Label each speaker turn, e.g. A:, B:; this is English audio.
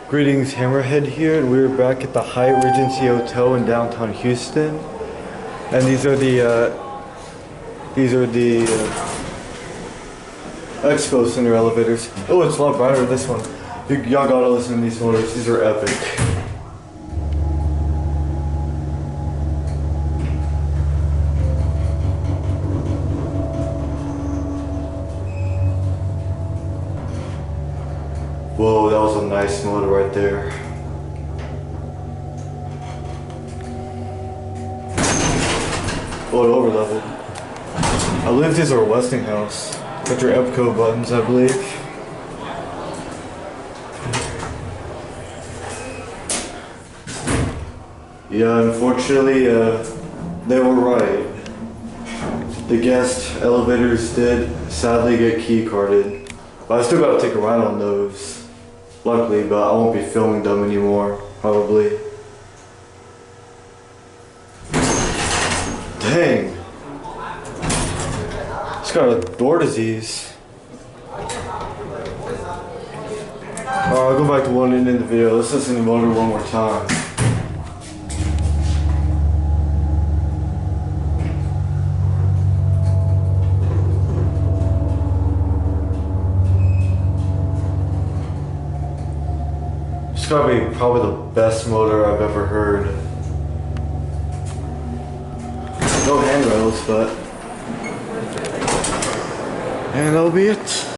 A: Greetings, Hammerhead here, and we're back at the Hyatt Regency Hotel in downtown Houston. And these are the expo center elevators. Oh, it's a lot brighter this one. Y'all gotta listen to these motors. These are epic. Whoa, that was a nice motor right there. Oh, it over leveled. I believe these are Westinghouse. Got your EPCO buttons, I believe. Yeah, unfortunately, they were right. The guest elevators did sadly get key carded. But I still gotta take a ride on those. Luckily, but I won't be filming them anymore, probably. Dang. It's got a door disease. I'll go back to one end of the video. Let's listen to the motor one more time. It's gotta be probably the best motor I've ever heard. No handrails, but... And that'll be it.